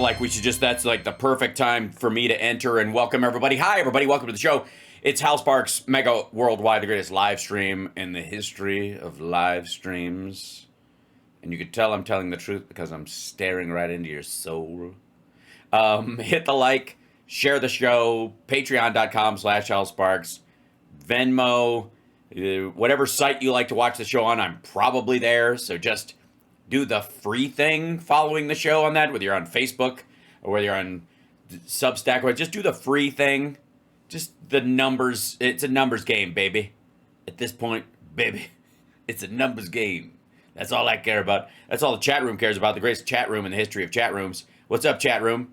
Like we should just, that's like the perfect time for me to enter and welcome everybody. Hi, everybody. Welcome to the show. It's Hal Sparks, Mega Worldwide, the greatest live stream in the history of live streams. And you can tell I'm telling the truth because I'm staring right into your soul. Hit the like, share the show, patreon.com/Hal Sparks, Venmo, whatever site you like to watch the show on, I'm probably there. So just do the free thing following the show on that, whether you're on Facebook or whether you're on Substack, or just do the free thing. Just the numbers. It's a numbers game, baby. At this point, baby, it's a numbers game. That's all I care about. That's all the chat room cares about. The greatest chat room in the history of chat rooms. What's up, chat room?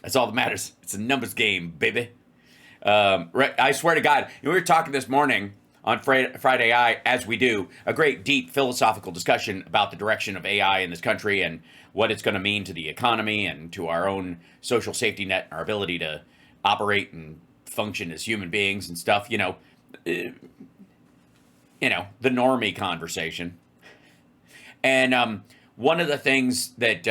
That's all that matters. It's a numbers game, baby. Right, I swear to God, we were talking this morning on Friday AI, as we do, a great deep philosophical discussion about the direction of AI in this country and what it's going to mean to the economy and to our own social safety net, our ability to operate and function as human beings and stuff. The normie conversation. And one of the things that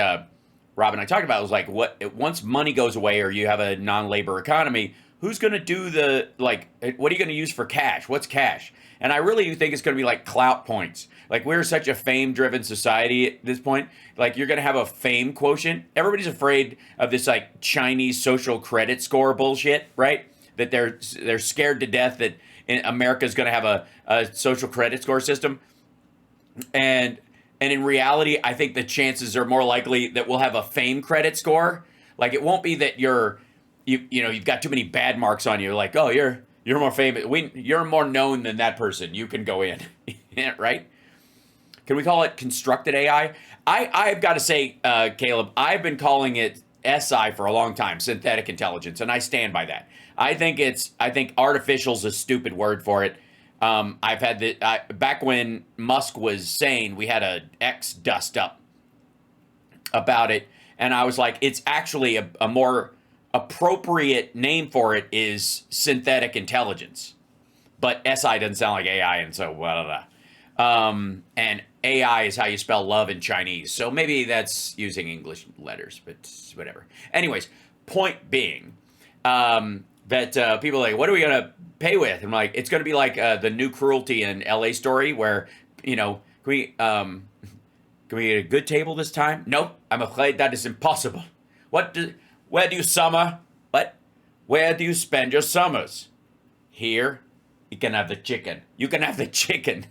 Rob and I talked about was like, once money goes away or you have a non-labor economy, who's going to do what are you going to use for cash? What's cash? And I really do think it's going to be like clout points. Like, we're such a fame-driven society at this point. Like, you're going to have a fame quotient. Everybody's afraid of this like Chinese social credit score bullshit, right? That they're scared to death that America's going to have a social credit score system. And in reality, I think the chances are more likely that we'll have a fame credit score. Like, it won't be that you've got too many bad marks on you. Like, oh, you're more famous. You're more known than that person. You can go in, right? Can we call it constructed AI? I've got to say, Caleb, I've been calling it SI for a long time, synthetic intelligence, and I stand by that. I think artificial's a stupid word for it. I've had back when Musk was saying, we had a X dust up about it, and I was like, it's actually a more appropriate name for it is synthetic intelligence, but SI doesn't sound like AI, and so blah, blah, blah. And AI is how you spell love in Chinese, so maybe that's using English letters, but whatever. Anyways, point being, that people are like, what are we gonna pay with? And I'm like, it's gonna be like the new Cruelty in LA Story, where can we get a good table this time? Nope, I'm afraid that is impossible. Where do you summer? What? Where do you spend your summers? Here. You can have the chicken. You can have the chicken.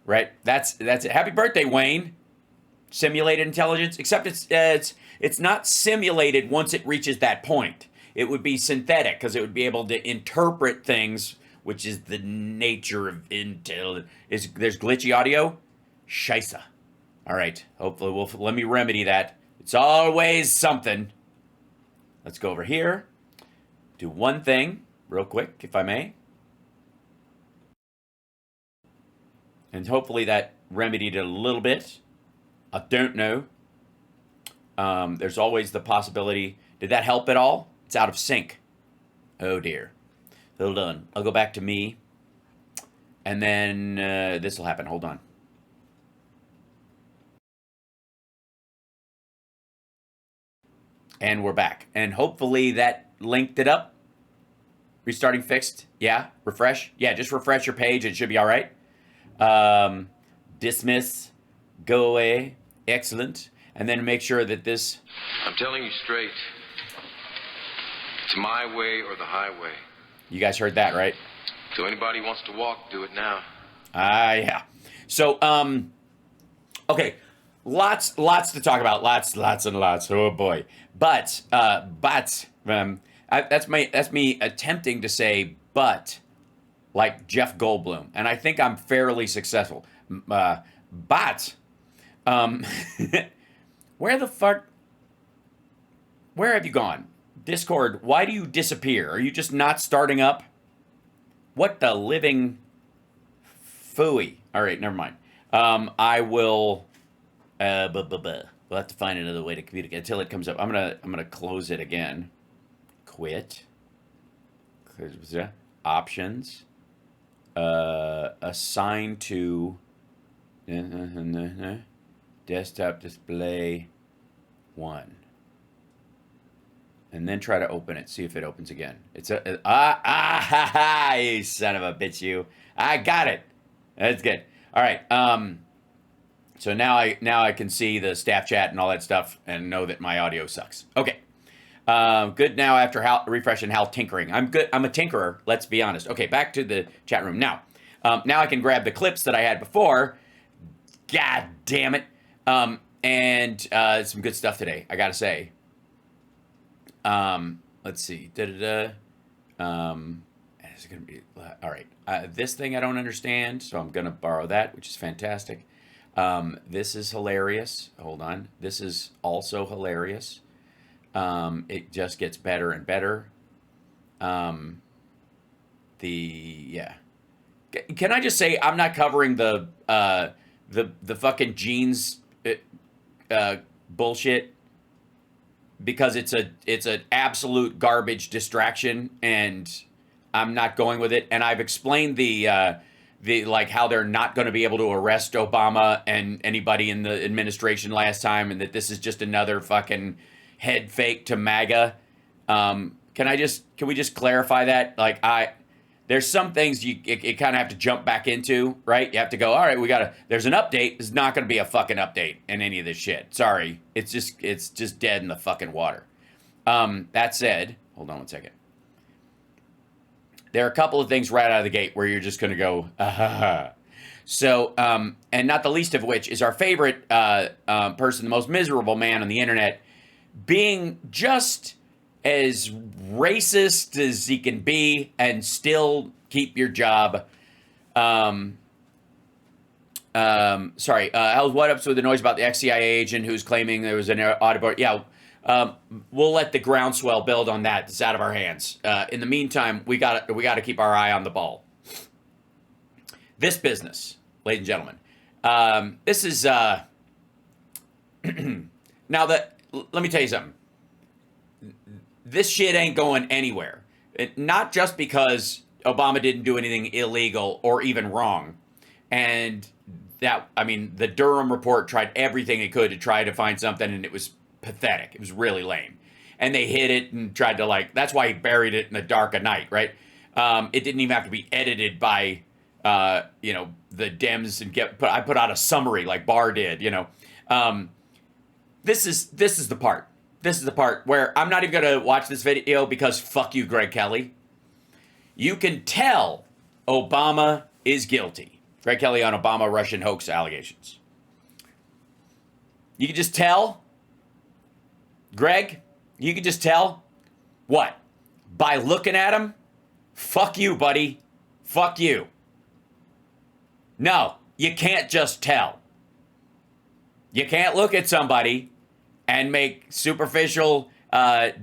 Right? That's it. Happy birthday, Wayne. Simulated intelligence. Except it's not simulated once it reaches that point. It would be synthetic because it would be able to interpret things, which is the nature of intel. There's glitchy audio? Scheisse. All right. Hopefully let me remedy that. It's always something. Let's go over here. Do one thing real quick, if I may. And hopefully that remedied it a little bit. I don't know. There's always the possibility. Did that help at all? It's out of sync. Oh dear. Hold on. I'll go back to me. And then this will happen. Hold on. And we're back. And hopefully that linked it up. Restarting fixed. Yeah. Refresh. Yeah, just refresh your page. It should be all right. Dismiss. Go away. Excellent. And then make sure that this... I'm telling you straight. It's my way or the highway. You guys heard that, right? So anybody wants to walk, do it now. Yeah. So, okay. Lots to talk about. Lots and lots. Oh boy. But that's me attempting to say but like Jeff Goldblum, and I think I'm fairly successful. But where the fuck? Where have you gone? Discord, why do you disappear? Are you just not starting up? What the living phooey? All right, never mind. I will. We'll have to find another way to communicate until it comes up. I'm gonna close it again. Quit. Options. Assign to desktop display. one. And then try to open it. See if it opens again. It's you son of a bitch, you. I got it. That's good. All right. So now I can see the staff chat and all that stuff and know that my audio sucks. Okay. Good now after refreshing Hal tinkering. I'm good. I'm a tinkerer. Let's be honest. Okay, back to the chat room now. Now I can grab the clips that I had before. God damn it. And some good stuff today, I gotta say. Let's see. Is it gonna be all right? This thing I don't understand, so I'm gonna borrow that, which is fantastic. This is hilarious. Hold on. This is also hilarious. It just gets better and better. Can I just say I'm not covering the fucking jeans bullshit because it's an absolute garbage distraction, and I'm not going with it. And I've explained the like how they're not going to be able to arrest Obama and anybody in the administration last time, and that this is just another fucking head fake to MAGA. Can we just clarify that? Like, there's some things you kind of have to jump back into, right? You have to go, all right, there's an update. There's not going to be a fucking update in any of this shit. Sorry. It's just dead in the fucking water. That said, hold on one second. There are a couple of things right out of the gate where you're just going to go, So, and not the least of which is our favorite person, the most miserable man on the internet, being just as racist as he can be and still keep your job. Sorry, what up with the noise about the ex-CIA agent who's claiming there was an audible? Yeah, we'll let the groundswell build on that. It's out of our hands. In the meantime, we got to keep our eye on the ball. This business, ladies and gentlemen, this is now that. Let me tell you something. This shit ain't going anywhere. Not just because Obama didn't do anything illegal or even wrong. And the Durham report tried everything it could to try to find something, and it was pathetic. It was really lame. And they hid it and tried to that's why he buried it in the dark of night, right? It didn't even have to be edited by, the Dems and I put out a summary like Barr did, This is the part. This is the part where I'm not even going to watch this video because fuck you, Greg Kelly. You can tell Obama is guilty. Greg Kelly on Obama Russian hoax allegations. You can just tell. Greg, you can just tell. What? By looking at him? Fuck you, buddy. Fuck you. No, you can't just tell. You can't look at somebody and make superficial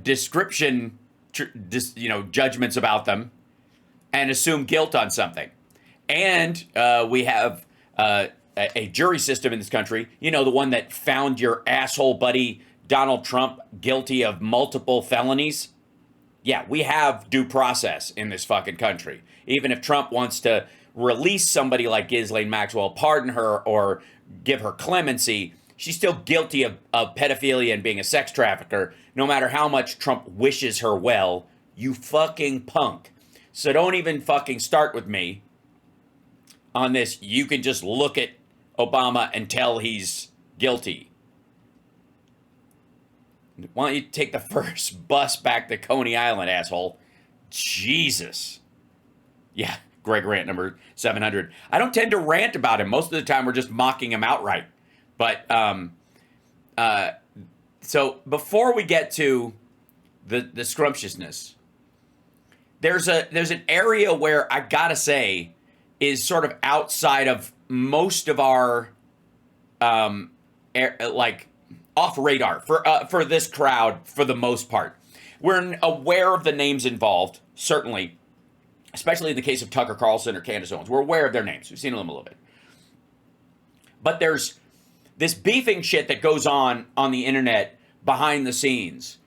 description, judgments about them and assume guilt on something. And we have a jury system in this country, the one that found your asshole buddy Donald Trump guilty of multiple felonies. Yeah, we have due process in this fucking country. Even if Trump wants to release somebody like Ghislaine Maxwell, pardon her, or give her clemency, she's still guilty of pedophilia and being a sex trafficker, no matter how much Trump wishes her well, you fucking punk. So don't even fucking start with me on this. You can just look at Obama and tell he's guilty. Why don't you take the first bus back to Coney Island, asshole? Jesus. Yeah, Greg rant number 700. I don't tend to rant about him. Most of the time we're just mocking him outright. But so before we get to the scrumptiousness, there's an area where I gotta say is sort of outside of most of our off radar for this crowd for the most part. We're aware of the names involved, certainly, especially in the case of Tucker Carlson or Candace Owens. We're aware of their names. We've seen them a little bit. But there's this beefing shit that goes on the internet behind the scenes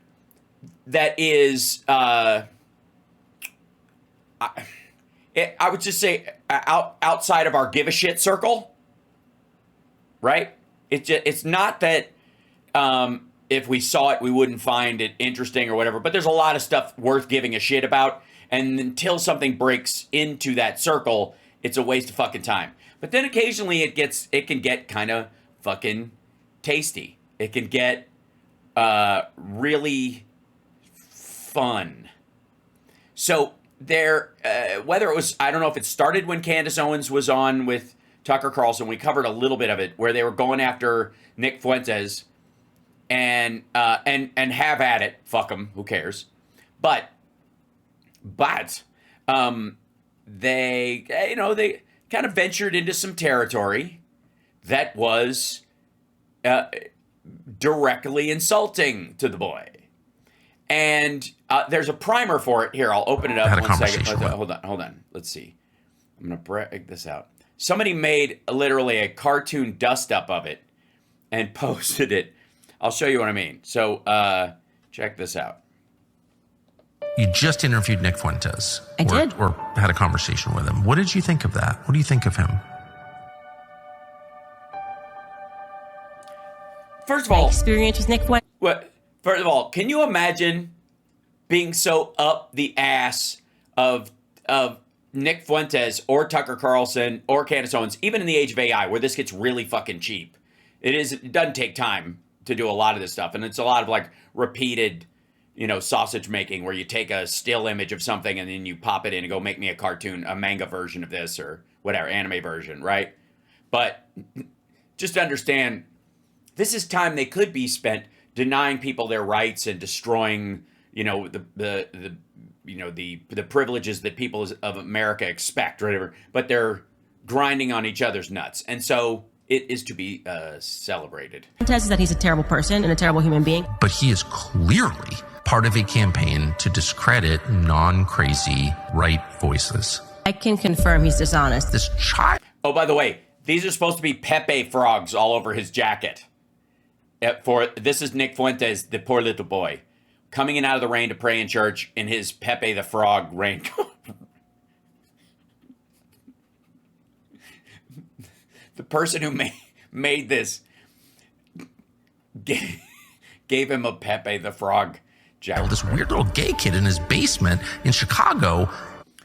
that is, I would just say, outside of our give a shit circle, right? It's not that if we saw it, we wouldn't find it interesting or whatever. But there's a lot of stuff worth giving a shit about. And until something breaks into that circle, it's a waste of fucking time. But then occasionally it can get kind of fucking tasty. It can get really fun. So there, whether it was, I don't know if it started when Candace Owens was on with Tucker Carlson. We covered a little bit of it where they were going after Nick Fuentes and have at it. Fuck them. Who cares? But they kind of ventured into some territory that was directly insulting to the boy. And there's a primer for it. Here, I'll open it up 1 second. Hold on. Let's see. I'm going to break this out. Somebody made literally a cartoon dust-up of it and posted it. I'll show you what I mean. So check this out. You just interviewed Nick Fuentes. I did. Or had a conversation with him. What did you think of that? What do you think of him? First of all, experience with Nick Fuentes. First of all, can you imagine being so up the ass of Nick Fuentes or Tucker Carlson or Candace Owens, even in the age of AI, where this gets really fucking cheap? It doesn't take time to do a lot of this stuff, and it's a lot of like repeated, sausage making, where you take a still image of something and then you pop it in and go make me a cartoon, a manga version of this or whatever, anime version, right? But just to understand, this is time they could be spent denying people their rights and destroying, the privileges that people of America expect, or whatever. But they're grinding on each other's nuts, and so it is to be celebrated. Says that he's a terrible person and a terrible human being. But he is clearly part of a campaign to discredit non-crazy right voices. I can confirm he's dishonest. This child. Oh, by the way, these are supposed to be Pepe frogs all over his jacket. This is Nick Fuentes, the poor little boy, coming in out of the rain to pray in church in his Pepe the Frog raincoat. The person who made this gave him a Pepe the Frog jacket. This weird little gay kid in his basement in Chicago.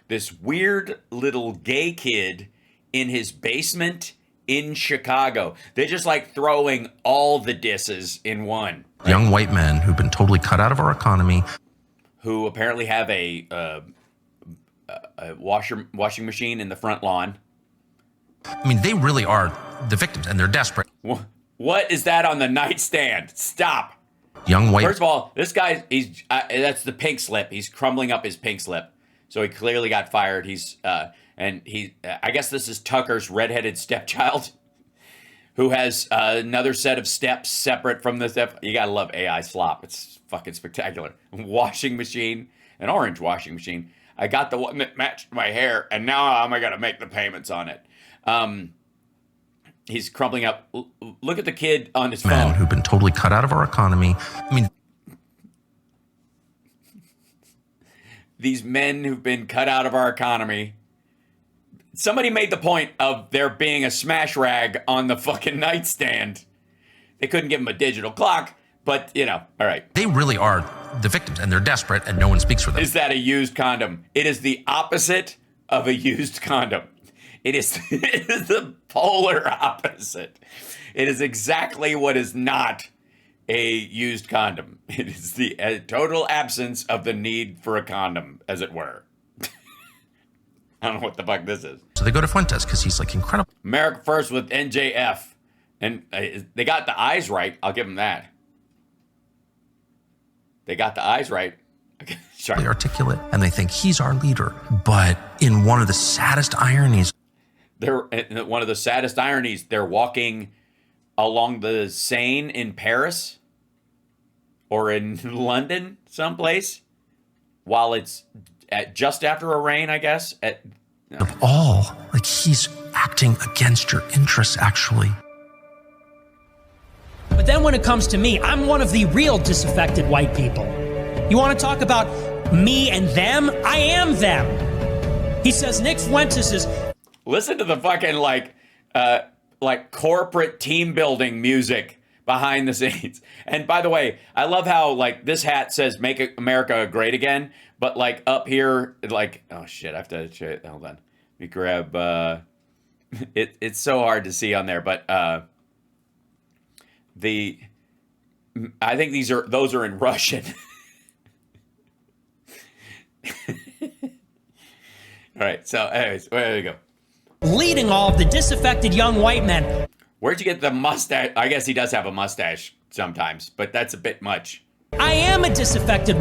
This weird little gay kid in his basement in Chicago. They're just like throwing all the disses in one. Right? Young white men who've been totally cut out of our economy. Who apparently have a washing machine in the front lawn. I mean, they really are the victims, and they're desperate. What is that on the nightstand? Stop. Young white. First of all, this guy, that's the pink slip. He's crumbling up his pink slip. So he clearly got fired. I guess this is Tucker's redheaded stepchild, who has another set of steps separate from the step. You gotta love AI slop. It's fucking spectacular. Washing machine, an orange washing machine. I got the one that matched my hair, and now I'm gonna make the payments on it. He's crumbling up. Look at the kid on his phone. Men who've been totally cut out of our economy. I mean, these men who've been cut out of our economy. Somebody made the point of there being a smash rag on the fucking nightstand. They couldn't give him a digital clock, but all right. They really are the victims, and they're desperate, and no one speaks for them. Is that a used condom? It is the opposite of a used condom. It is the polar opposite. It is exactly what is not a used condom. It is the total absence of the need for a condom, as it were. I don't know what the fuck this is. So they go to Fuentes because he's like incredible. America First with NJF. And they got the eyes right. I'll give them that. They got the eyes right. Okay, sorry. They articulate, and they think he's our leader. But in one of the saddest ironies. They're walking along the Seine in Paris or in London someplace while it's just after a rain, I guess. Of all, like he's acting against your interests, actually. But then when it comes to me, I'm one of the real disaffected white people. You want to talk about me and them? I am them. He says Nick Fuentes is... Listen to the fucking like corporate team building music behind the scenes. And by the way, I love how like this hat says "Make America Great Again," but like up here, like, oh shit, I have to show it. Hold on, let me grab. It's so hard to see on there, but I think those are in Russian. All right, so anyways, there you go. Leading all of the disaffected young white men. Where'd you get the mustache? I guess he does have a mustache sometimes, but that's a bit much. I am a disaffected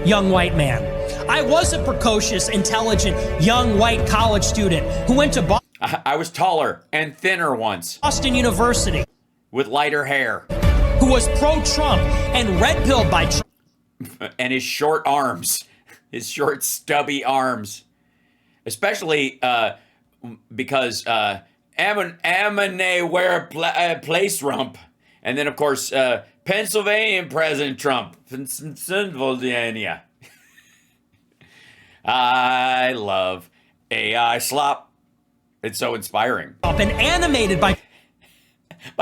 young white man. I was a precocious, intelligent, young white college student who went to I was taller and thinner once. Boston University. With lighter hair. Who was pro-Trump and red-pilled by Trump. And his short arms. His short, stubby arms. Especially because Amane wear place rump. And then, of course, Pennsylvania President Trump. Pennsylvania. I love AI slop. It's so inspiring. And animated by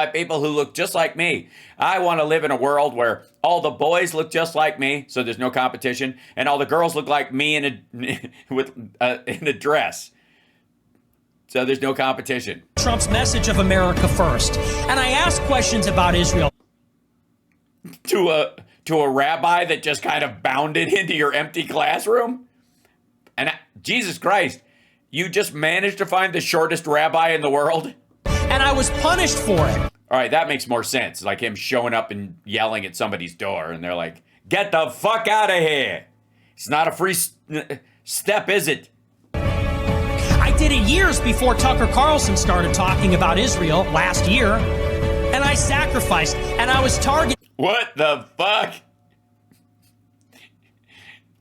people who look just like me. I want to live in a world where all the boys look just like me, so there's no competition, and all the girls look like me in a dress, so there's no competition. Trump's message of America first, and I ask questions about Israel to a rabbi that just kind of bounded into your empty classroom, and Jesus Christ. You just managed to find the shortest rabbi in the world? And I was punished for it. All right, that makes more sense. Like him showing up and yelling at somebody's door, and they're like, get the fuck out of here. It's not a free step, is it? I did it years before Tucker Carlson started talking about Israel last year. And I sacrificed, and I was targeted. What the fuck?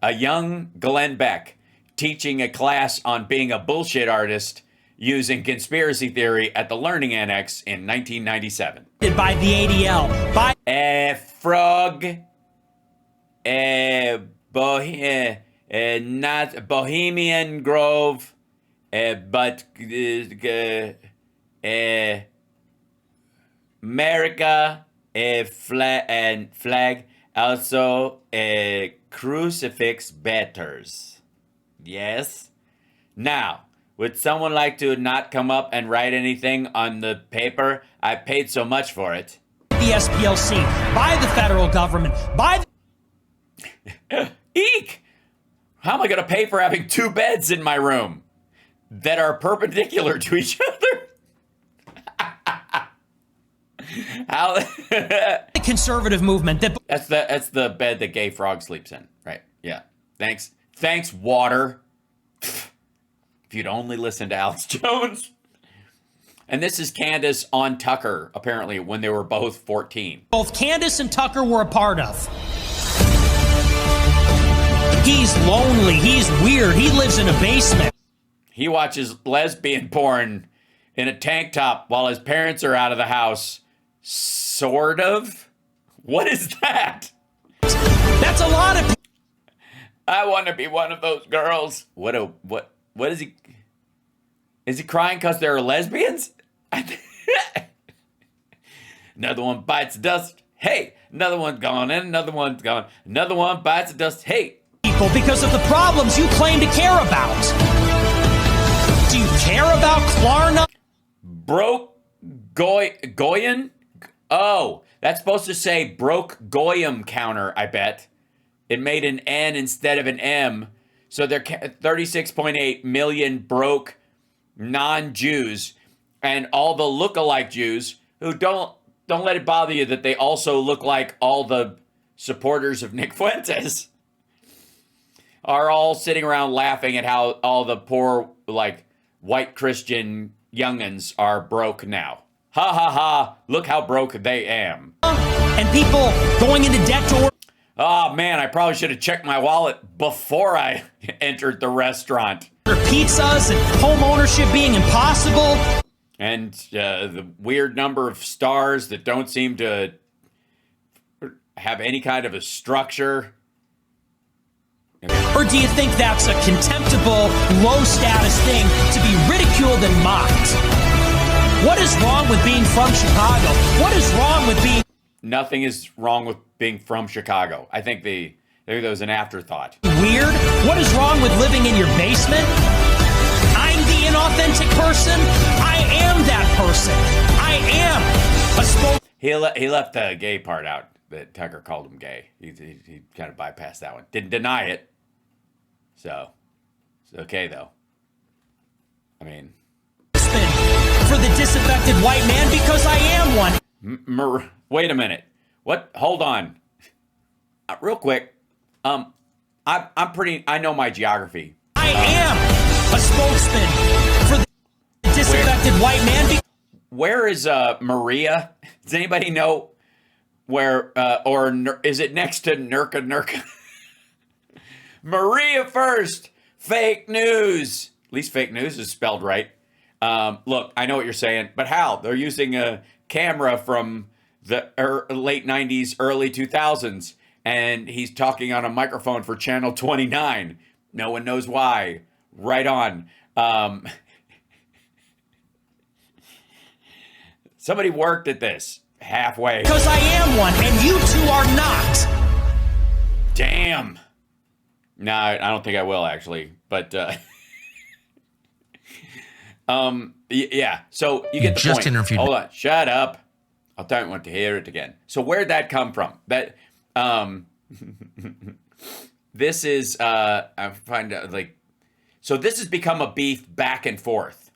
A young Glenn Beck teaching a class on being a bullshit artist using conspiracy theory at the Learning Annex in 1997. By the ADL. By frog. Not Bohemian Grove. But America. Flag. Also crucifix betters. Yes. Now, would someone like to not come up and write anything on the paper? I paid so much for it. The SPLC, by the federal government, by the... Eek! How am I going to pay for having 2 beds in my room that are perpendicular to each other? How... the conservative movement. That's the bed that Gay Frog sleeps in. Right. Yeah. Thanks, water. If you'd only listen to Alex Jones. And this is Candace on Tucker, apparently, when they were both 14. Both Candace and Tucker were a part of. He's lonely. He's weird. He lives in a basement. He watches lesbian porn in a tank top while his parents are out of the house. Sort of? What is that? That's a lot of... I want to be one of those girls. What is he? Is he crying because they're lesbians? Another one bites dust. Hey, another one's gone, and another one's gone. Another one bites dust. Hey. People, because of the problems you claim to care about. Do you care about Klarna? Broke Goyen? Oh, that's supposed to say broke Goyim counter, I bet. It made an N instead of an M. So there are 36.8 million broke non-Jews and all the look-alike Jews who don't let it bother you that they also look like all the supporters of Nick Fuentes are all sitting around laughing at how all the poor, like, white Christian youngins are broke now. Ha ha ha, look how broke they am. And people going into debt to... Oh, man, I probably should have checked my wallet before I entered the restaurant. Pizzas and home ownership being impossible. And the weird number of stars that don't seem to have any kind of a structure. Or do you think that's a contemptible, low-status thing to be ridiculed and mocked? What is wrong with being from Chicago? What is wrong with being... nothing is wrong with being from Chicago. I think there was an afterthought. Weird? What is wrong with living in your basement? I'm the inauthentic person. I am that person. I am a He left the gay part out, that Tucker called him gay. He kind of bypassed that one. Didn't deny it. So, it's okay, though. I mean... for the disaffected white man because I am one. Wait a minute. What? Hold on. Real quick. I know my geography. I am a spokesman for the disaffected white man. Where is Maria? Does anybody know where, or is it next to Nurka? Maria first. Fake news. At least fake news is spelled right. Look, I know what you're saying, but how? They're using a camera from the late 90s, early 2000s, and he's talking on a microphone for Channel 29. No one knows why. Right on. Somebody worked at this halfway. Because I am one, and you two are not. Damn. No, I don't think I will, actually. But, yeah. So you get the just point. interviewed. Hold on. Shut up. I don't want to hear it again. So where'd that come from? That, this is, I find out, like, so this has become a beef back and forth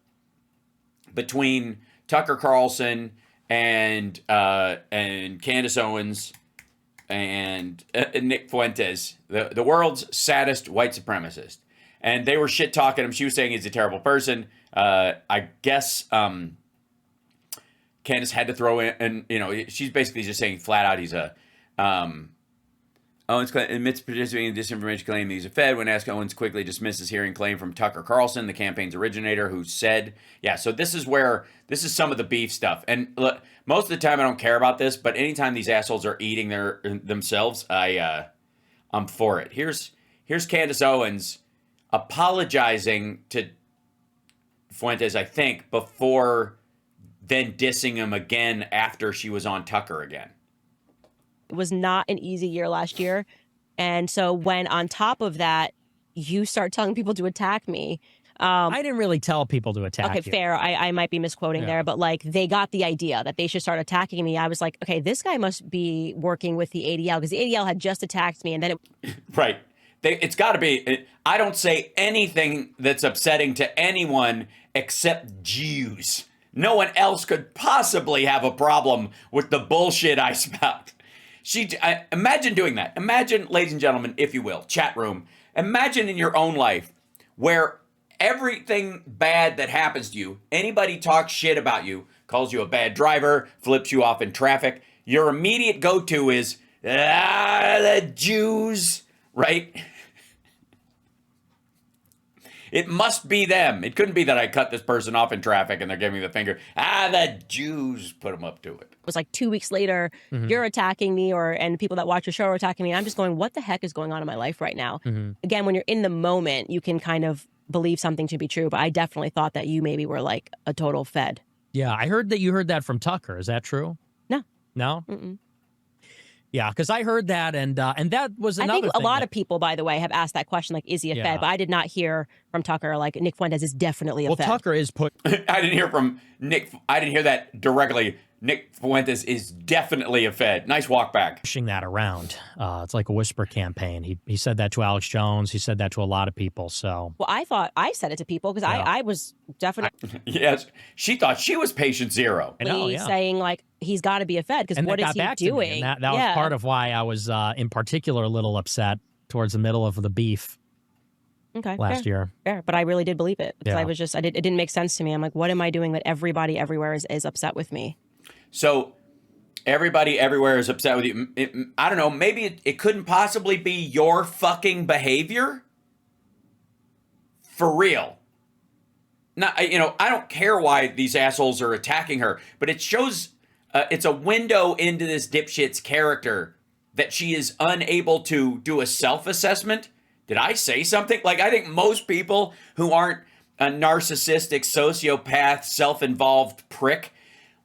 between Tucker Carlson and Candace Owens and Nick Fuentes, the world's saddest white supremacist. And they were shit talking him. She was saying he's a terrible person. I guess Candace had to throw in, and she's basically just saying flat out he's a Owens admits participating in disinformation claim that he's a Fed. When asked, Owens quickly dismisses hearing claim from Tucker Carlson, the campaign's originator, who said, yeah, so this is some of the beef stuff. And look, most of the time I don't care about this, but anytime these assholes are eating themselves, I'm for it. Here's Candace Owens apologizing to Fuentes, I think, before then dissing him again after she was on Tucker again. It was not an easy year last year. And so when on top of that, you start telling people to attack me. I didn't really tell people to attack you. Okay, fair. I might be misquoting there, but like they got the idea that they should start attacking me. I was like, okay, this guy must be working with the ADL because the ADL had just attacked me. And then Right. It's got to be. I don't say anything that's upsetting to anyone except Jews. No one else could possibly have a problem with the bullshit I spout. Imagine doing that. Imagine, ladies and gentlemen, if you will, chat room. Imagine in your own life where everything bad that happens to you, anybody talks shit about you, calls you a bad driver, flips you off in traffic, your immediate go-to is, the Jews, right? It must be them. It couldn't be that I cut this person off in traffic and they're giving me the finger. The Jews put them up to it. It was like 2 weeks later, you're attacking me and people that watch your show are attacking me. I'm just going, what the heck is going on in my life right now? Again, when you're in the moment, you can kind of believe something to be true. But I definitely thought that you maybe were like a total Fed. Yeah, I heard that you heard that from Tucker. Is that true? No. No? Mm-mm. Yeah, because I heard that, and that was another I think thing a lot of people, by the way, have asked that question, like, is he a Fed? But I did not hear from Tucker, like, Nick Fuentes is definitely a Fed. Well, Tucker is put... I didn't hear from Nick. I didn't hear that directly. Nick Fuentes is definitely a Fed. Nice walk back. Pushing that around. It's like a whisper campaign. He said that to Alex Jones. He said that to a lot of people, so... Well, I thought I said it to people because I was definitely... Yes, she thought she was patient zero. I know, yeah. Saying, like, he's got to be a Fed because what is he doing? That was part of why I was, in particular, a little upset towards the middle of the beef last year. Fair, but I really did believe it because I was just... it didn't make sense to me. I'm like, what am I doing that everybody everywhere is upset with me? So everybody everywhere is upset with you. I don't know. Maybe it couldn't possibly be your fucking behavior. For real. Now, I don't care why these assholes are attacking her, but it shows it's a window into this dipshit's character that she is unable to do a self-assessment. Did I say something? Like, I think most people who aren't a narcissistic, sociopath, self-involved prick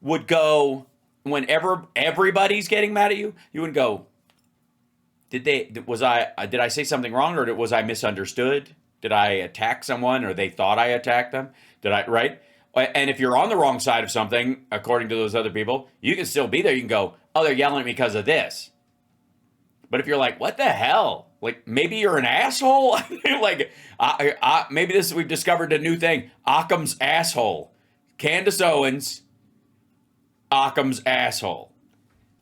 would go, whenever everybody's getting mad at you, you wouldn't go, did I say something wrong, or was I misunderstood? Did I attack someone, or they thought I attacked them? Right? And if you're on the wrong side of something, according to those other people, you can still be there. You can go, oh, they're yelling at me because of this. But if you're like, what the hell? Like, maybe you're an asshole? Like, maybe we've discovered a new thing. Occam's asshole. Candace Owens, Occam's asshole.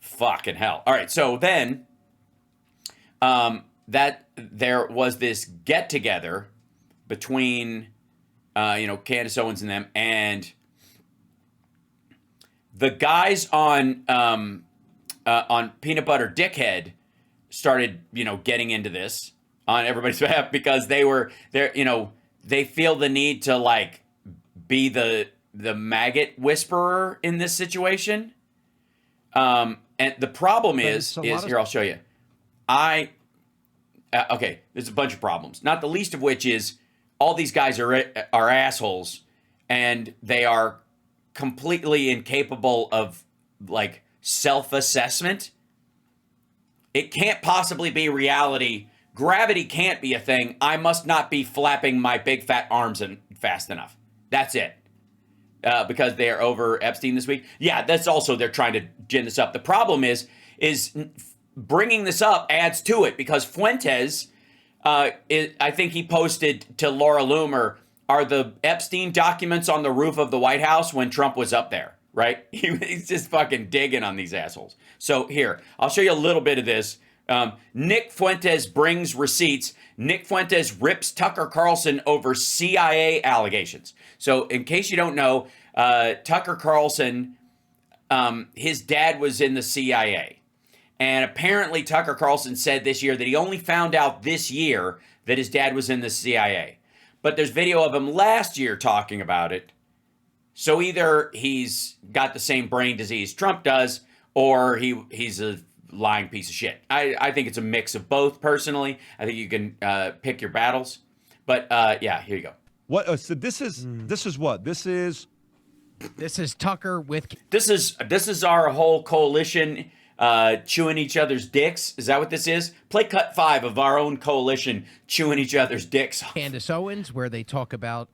Fucking hell. All right, so then that there was this get-together between, Candace Owens and them, and the guys on Peanut Butter Dickhead started, getting into this on everybody's behalf because they feel the need to like be the maggot whisperer in this situation. And the problem is here, I'll show you. Okay, there's a bunch of problems. Not the least of which is all these guys are assholes, and they are completely incapable of like self-assessment. It can't possibly be reality. Gravity can't be a thing. I must not be flapping my big fat arms fast enough. That's it. Because they are over Epstein this week. Yeah, that's also, they're trying to gin this up. The problem is bringing this up adds to it because Fuentes, I think he posted to Laura Loomer, are the Epstein documents on the roof of the White House when Trump was up there, right? He's just fucking digging on these assholes. So here, I'll show you a little bit of this. Nick Fuentes brings receipts. Nick Fuentes rips Tucker Carlson over CIA allegations. So in case you don't know, Tucker Carlson, his dad was in the CIA. And apparently Tucker Carlson said this year that he only found out this year that his dad was in the CIA. But there's video of him last year talking about it. So either he's got the same brain disease Trump does, or he's a lying piece of shit. I think it's a mix of both, personally. I think you can pick your battles. But yeah, here you go. What? So this is what? This is Tucker with... This is our whole coalition chewing each other's dicks. Is that what this is? Play cut 5 of our own coalition chewing each other's dicks. Candace Owens, where they talk about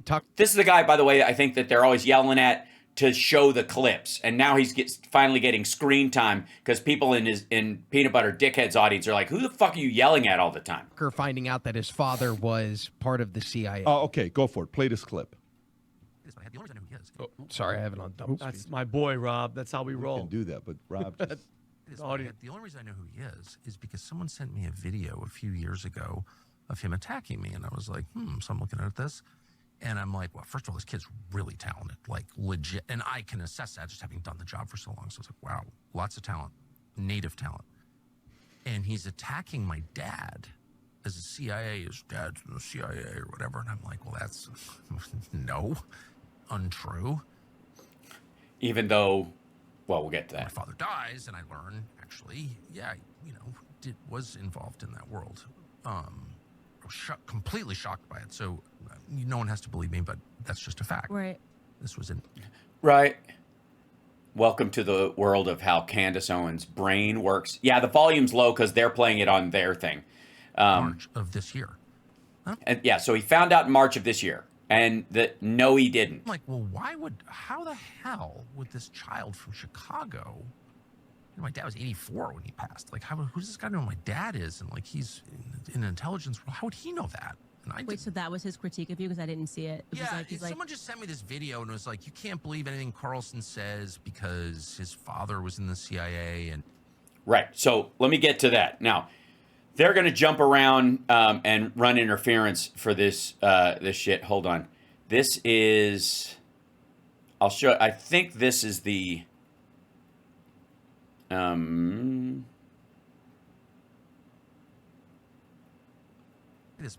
Tucker. This is the guy, by the way, I think that they're always yelling at to show the clips, and now he's finally getting screen time because people in Peanut Butter Dickhead's audience are like, "Who the fuck are you yelling at all the time?" Finding out that his father was part of the CIA. Oh, okay, go for it. Play this clip. Oh, sorry, I have it on double speed. That's my boy, Rob. That's how we roll. You can do that, but Rob. Just... The only reason I know who he is because someone sent me a video a few years ago of him attacking me, and I was like, so I'm looking at this. And I'm like, well, first of all, this kid's really talented, like legit. And I can assess that just having done the job for so long. So I was like, wow, lots of talent, native talent. And he's attacking my dad as a CIA, his dad's in the CIA or whatever. And I'm like, well, that's no, untrue. Even though, well, we'll get to that. My father dies, and I learn, actually, yeah, was involved in that world. I was completely shocked by it. So no one has to believe me, but that's just a fact. Right. This was in... Right. Welcome to the world of how Candace Owens' brain works. Yeah, the volume's low because they're playing it on their thing. March of this year. Huh? And yeah, so he found out in March of this year. And no, he didn't. I'm like, well, how the hell would this child from Chicago... My dad was 84 when he passed. Like, who's this guy know who my dad is? And like, he's in intelligence. How would he know that? And Wait, so that was his critique of you because I didn't see it. It yeah, was like, someone just sent me this video and it was like, you can't believe anything Carlson says because his father was in the CIA. And right. So let me get to that. Now, they're going to jump around and run interference for this this shit. Hold on. This is. I'll show. I think this is the.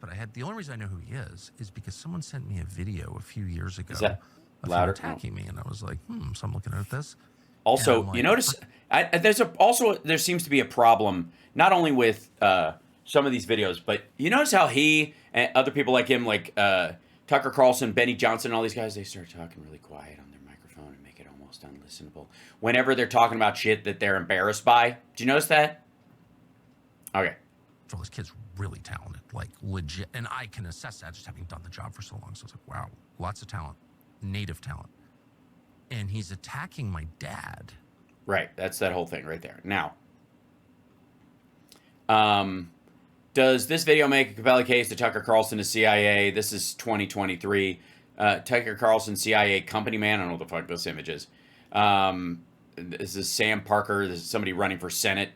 But the only reason I know who he is because someone sent me a video a few years ago is that of louder? Him attacking me, and I was like, so I'm looking at this. Also, like, you notice there seems to be a problem not only with some of these videos, but you notice how he and other people like him, like Tucker Carlson, Benny Johnson, all these guys, they start talking really quiet on their microphone and make it almost Almost unlistenable. Whenever they're talking about shit that they're embarrassed by. Do you notice that? Okay. So this kid's really talented, like legit. And I can assess that just having done the job for so long. So it's like, wow, lots of talent, native talent. And he's attacking my dad. Right. That's that whole thing right there. Now, does this video make a compelling case to Tucker Carlson to CIA? This is 2023. Tucker Carlson, CIA company man. I don't know what the fuck this image is. This is Sam Parker. This is somebody running for Senate.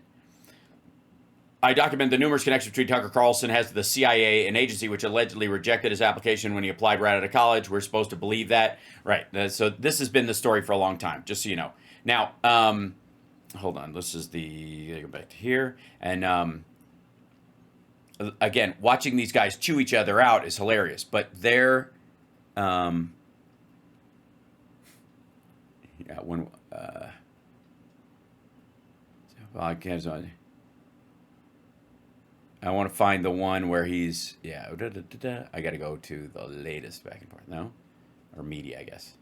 I document the numerous connections between Tucker Carlson has to the CIA, an agency which allegedly rejected his application when he applied right out of college. We're supposed to believe that. Right. So this has been the story for a long time, just so you know. Now, hold on. This is the... Go back to here. And again, watching these guys chew each other out is hilarious. But they're... yeah, when... I want to find the one where he's, yeah, I got to go to the latest back and forth, no? Or media, I guess.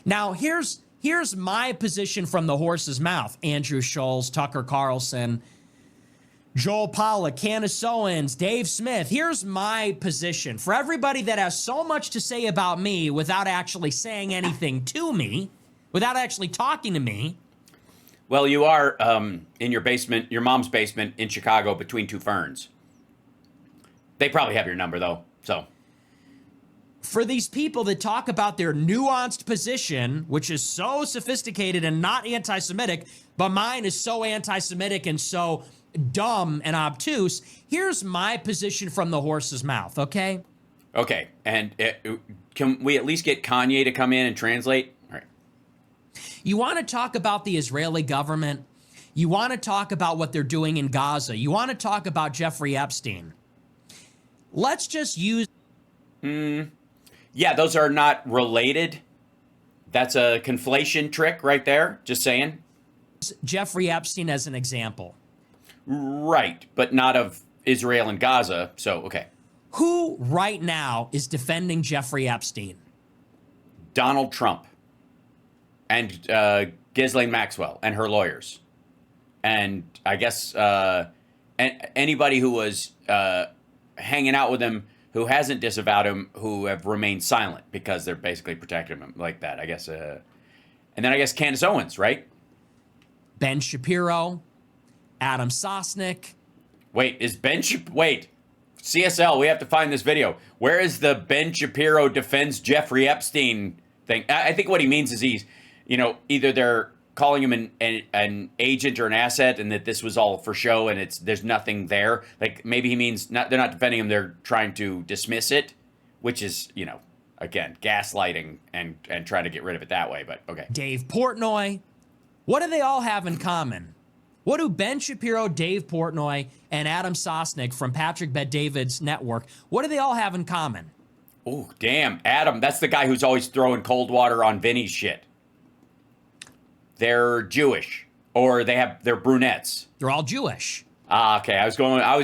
Now, here's my position from the horse's mouth. Andrew Schulz, Tucker Carlson, Joel Pollack, Candace Owens, Dave Smith. Here's my position. For everybody that has so much to say about me without actually saying anything to me, without actually talking to me. Well, you are in your basement, your mom's basement in Chicago between two ferns. They probably have your number, though, so. For these people that talk about their nuanced position, which is so sophisticated and not anti-Semitic, but mine is so anti-Semitic and so dumb and obtuse, here's my position from the horse's mouth, okay? Okay, and can we at least get Kanye to come in and translate? All right. You want to talk about the Israeli government? You want to talk about what they're doing in Gaza? You want to talk about Jeffrey Epstein? Let's just use... Yeah, those are not related. That's a conflation trick right there, just saying. Jeffrey Epstein as an example. Right, but not of Israel and Gaza, so okay. Who right now is defending Jeffrey Epstein? Donald Trump and Ghislaine Maxwell and her lawyers. And I guess anybody who was hanging out with him who hasn't disavowed him, who have remained silent because they're basically protecting him like that, I guess. And then I guess Candace Owens, right? Ben Shapiro, Adam Sosnick. Wait, wait, CSL, we have to find this video. Where is the Ben Shapiro defends Jeffrey Epstein thing? I think what he means is he's, either they're calling him an agent or an asset and that this was all for show and there's nothing there. Like maybe he means they're not defending him, they're trying to dismiss it, which is, again, gaslighting and trying to get rid of it that way, but okay. Dave Portnoy. What do they all have in common? What do Ben Shapiro, Dave Portnoy, and Adam Sosnick from Patrick Bet-David's network, what do they all have in common? Oh, damn. Adam, that's the guy who's always throwing cold water on Vinny's shit. They're Jewish, or they're brunettes. They're all Jewish. Ah, okay.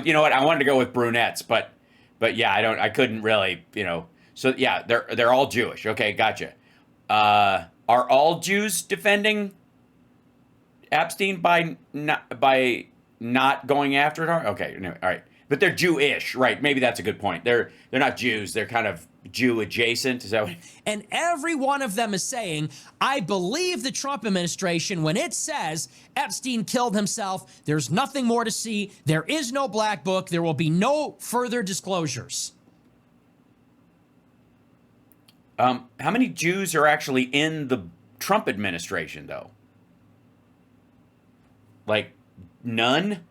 You know what? I wanted to go with brunettes, but yeah, I couldn't really, So yeah, they're all Jewish. Okay, gotcha. Are all Jews defending Epstein by not going after it? Okay, anyway, all right. But they're Jewish, right? Maybe that's a good point. They're not Jews. They're kind of Jew adjacent. Is that what? And every one of them is saying, I believe the Trump administration when it says Epstein killed himself. There's nothing more to see. There is no black book. There will be no further disclosures. How many Jews are actually in the Trump administration, though? Like, none?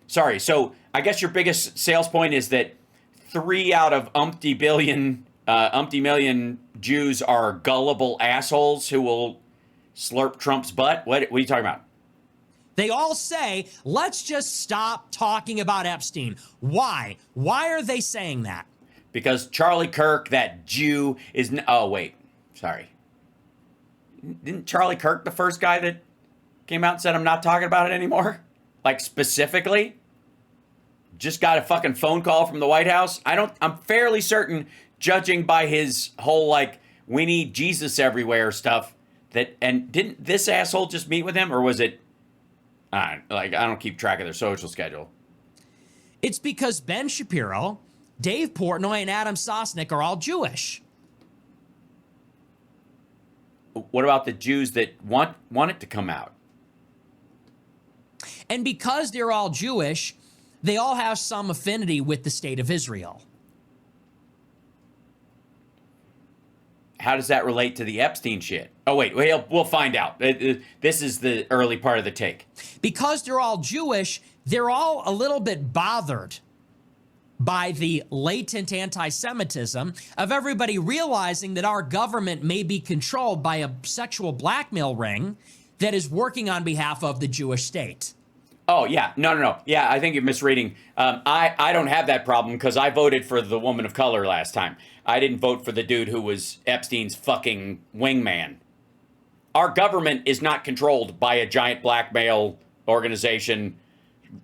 Sorry, so I guess your biggest sales point is that 3 out of umpty million Jews are gullible assholes who will slurp Trump's butt? What are you talking about? They all say, let's just stop talking about Epstein. Why? Why are they saying that? Because Charlie Kirk, that Jew, is... Oh, wait. Sorry. Didn't Charlie Kirk the first guy that came out and said, I'm not talking about it anymore? Like, specifically? just got a fucking phone call from the White House. I'm fairly certain, judging by his whole, like, we need Jesus everywhere stuff, and didn't this asshole just meet with him, or was it, I don't keep track of their social schedule. It's because Ben Shapiro, Dave Portnoy, and Adam Sosnick are all Jewish. What about the Jews that want it to come out? And because they're all Jewish, they all have some affinity with the state of Israel. How does that relate to the Epstein shit? Oh, wait, we'll find out. This is the early part of the take. Because they're all Jewish, they're all a little bit bothered by the latent anti-Semitism of everybody realizing that our government may be controlled by a sexual blackmail ring that is working on behalf of the Jewish state. Oh, yeah. No. Yeah, I think you're misreading. I don't have that problem because I voted for the woman of color last time. I didn't vote for the dude who was Epstein's fucking wingman. Our government is not controlled by a giant blackmail organization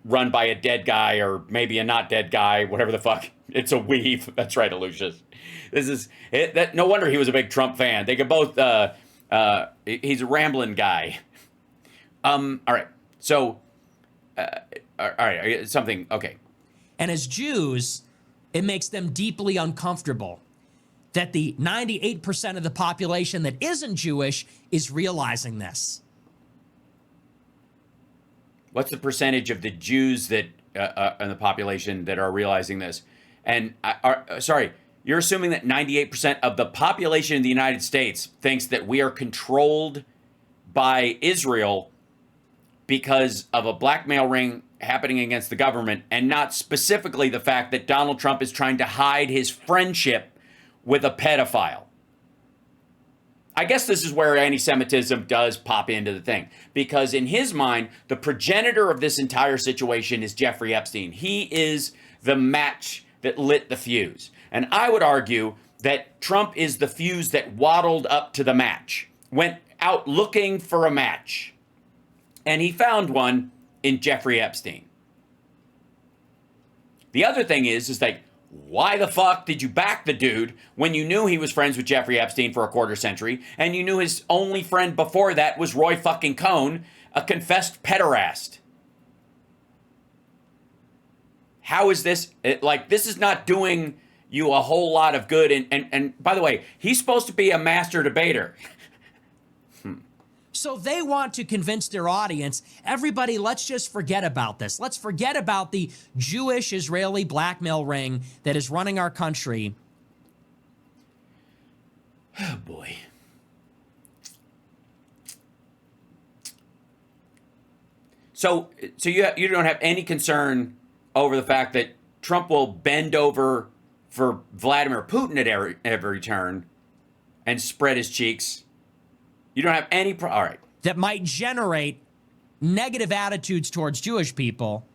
run by a dead guy or maybe a not dead guy, whatever the fuck. It's a weave. That's right, Aloysius. This is it. No wonder he was a big Trump fan. They could both. He's a rambling guy. All right. So, all right. Something. Okay. And as Jews, it makes them deeply uncomfortable that the 98% of the population that isn't Jewish is realizing this. What's the percentage of the Jews that in the population that are realizing this? And sorry, you're assuming that 98% of the population in the United States thinks that we are controlled by Israel because of a blackmail ring happening against the government, and not specifically the fact that Donald Trump is trying to hide his friendship with a pedophile. I guess this is where anti-Semitism does pop into the thing, because in his mind, the progenitor of this entire situation is Jeffrey Epstein. He is the match that lit the fuse. And I would argue that Trump is the fuse that waddled up to the match, went out looking for a match, and he found one in Jeffrey Epstein. The other thing is like, why the fuck did you back the dude when you knew he was friends with Jeffrey Epstein for a quarter century, and you knew his only friend before that was Roy fucking Cohn, a confessed pederast? How is this, this is not doing you a whole lot of good. And by the way, he's supposed to be a master debater. So they want to convince their audience, everybody, let's just forget about this. Let's forget about the Jewish-Israeli blackmail ring that is running our country. Oh, boy. So you don't have any concern over the fact that Trump will bend over for Vladimir Putin at every turn and spread his cheeks. You don't have any all right. That might generate negative attitudes towards Jewish people.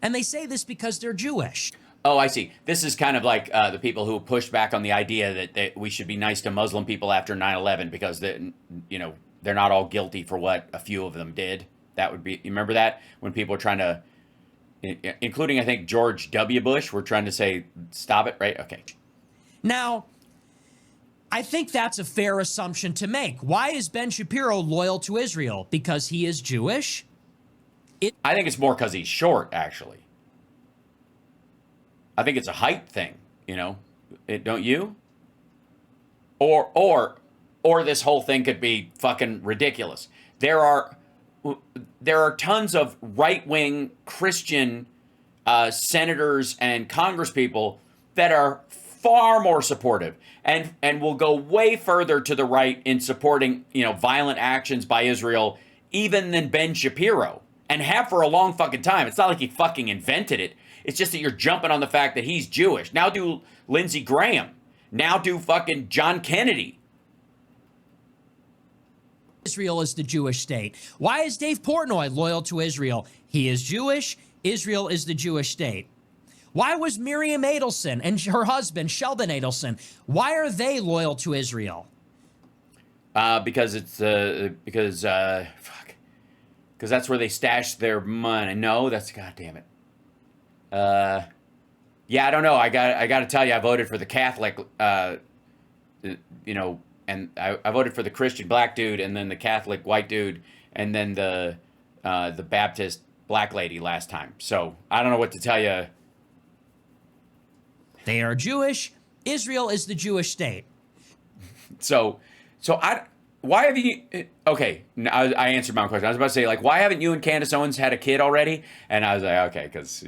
And they say this because they're Jewish. Oh, I see. This is kind of like the people who pushed back on the idea that we should be nice to Muslim people after 9/11 because they're not all guilty for what a few of them did. That would be, you remember that? When people were trying to, including, I think, George W. Bush, were trying to say, stop it, right? Okay. Now, I think that's a fair assumption to make. Why is Ben Shapiro loyal to Israel? Because he is Jewish? I think it's more because he's short, actually. I think it's a height thing, don't you? Or this whole thing could be fucking ridiculous. There are tons of right-wing Christian senators and congresspeople that are far more supportive and will go way further to the right in supporting, violent actions by Israel, even than Ben Shapiro, and have for a long fucking time. It's not like he fucking invented it. It's just that you're jumping on the fact that he's Jewish. Now do Lindsey Graham. Now do fucking John Kennedy. Israel is the Jewish state. Why is Dave Portnoy loyal to Israel? He is Jewish. Israel is the Jewish state. Why was Miriam Adelson and her husband, Sheldon Adelson, why are they loyal to Israel? Because that's where they stash their money. No, that's, God damn it. Yeah, I don't know. I got to tell you, I voted for the Catholic, and I voted for the Christian black dude, and then the Catholic white dude, and then the Baptist black lady last time. So I don't know what to tell you. They are Jewish. Israel is the Jewish state. So why have you? Okay, I answered my own question. I was about to say, like, why haven't you and Candace Owens had a kid already? And I was like, okay, because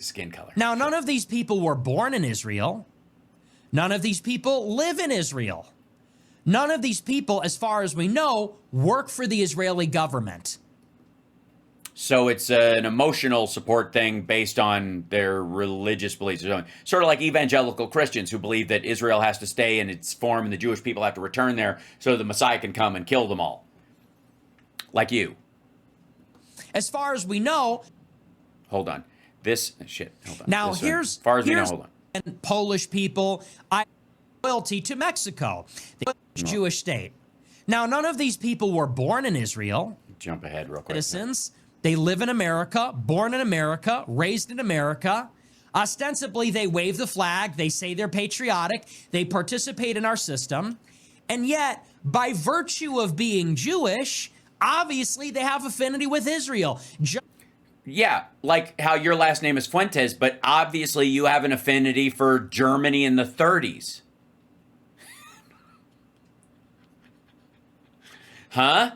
skin color. Now, none of these people were born in Israel. None of these people live in Israel. None of these people, as far as we know, work for the Israeli government. So it's an emotional support thing based on their religious beliefs. Sort of like evangelical Christians who believe that Israel has to stay in its form and the Jewish people have to return there so the Messiah can come and kill them all. Like you. As far as we know... Hold on. Hold on. Now, as far as we know, hold on. And Polish people, loyalty to Mexico, the Jewish state. Now, none of these people were born in Israel. Jump ahead real quick. Citizens. They live in America, born in America, raised in America. Ostensibly, they wave the flag. They say they're patriotic. They participate in our system. And yet, by virtue of being Jewish, obviously they have affinity with Israel. Yeah, like how your last name is Fuentes, but obviously you have an affinity for Germany in the 30s. Huh?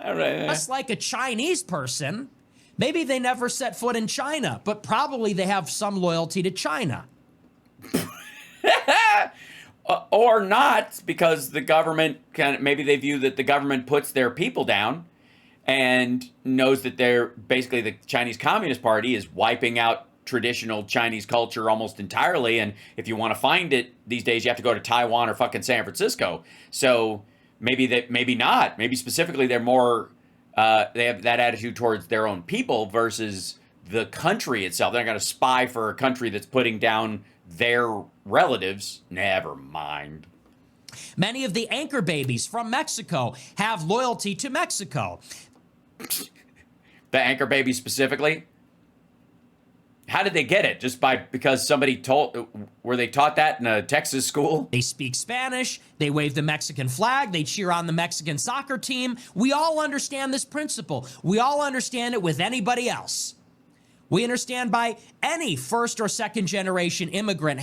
All right. Just like a Chinese person, maybe they never set foot in China, but probably they have some loyalty to China. Or not, because the government maybe they view that the government puts their people down and knows that they're basically the Chinese Communist Party is wiping out traditional Chinese culture almost entirely. And if you want to find it these days, you have to go to Taiwan or fucking San Francisco. So maybe not. Maybe specifically they're more, they have that attitude towards their own people versus the country itself. They're not going to spy for a country that's putting down their relatives. Never mind. Many of the anchor babies from Mexico have loyalty to Mexico. The anchor babies specifically? How did they get it? Just because somebody were they taught that in a Texas school? They speak Spanish, they wave the Mexican flag, they cheer on the Mexican soccer team. We all understand this principle. We all understand it with anybody else. We understand by any first or second generation immigrant.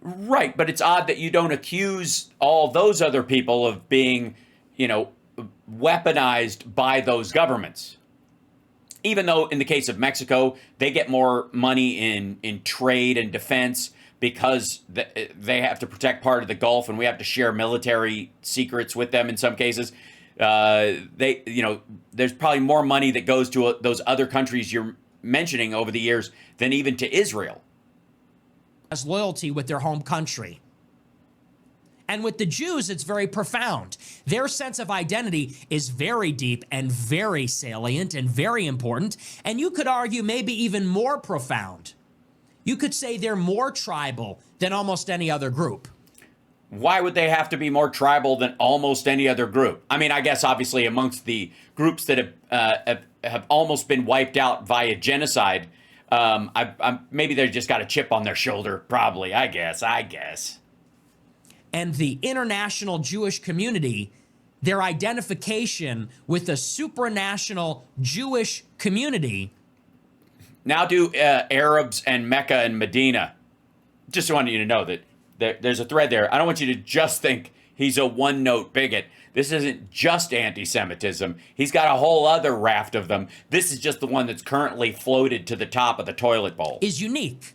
Right, but it's odd that you don't accuse all those other people of being, weaponized by those governments. Even though in the case of Mexico, they get more money in trade and defense because they have to protect part of the Gulf and we have to share military secrets with them in some cases. There's probably more money that goes to those other countries you're mentioning over the years than even to Israel. Has loyalty with their home country. And with the Jews, it's very profound. Their sense of identity is very deep and very salient and very important. And you could argue maybe even more profound. You could say they're more tribal than almost any other group. Why would they have to be more tribal than almost any other group? I mean, I guess obviously amongst the groups that have almost been wiped out via genocide, maybe they've just got a chip on their shoulder, probably, I guess. And the international Jewish community, their identification with the supranational Jewish community. Now do Arabs and Mecca and Medina. Just wanted you to know that there's a thread there. I don't want you to just think he's a one-note bigot. This isn't just anti-Semitism. He's got a whole other raft of them. This is just the one that's currently floated to the top of the toilet bowl. Is unique.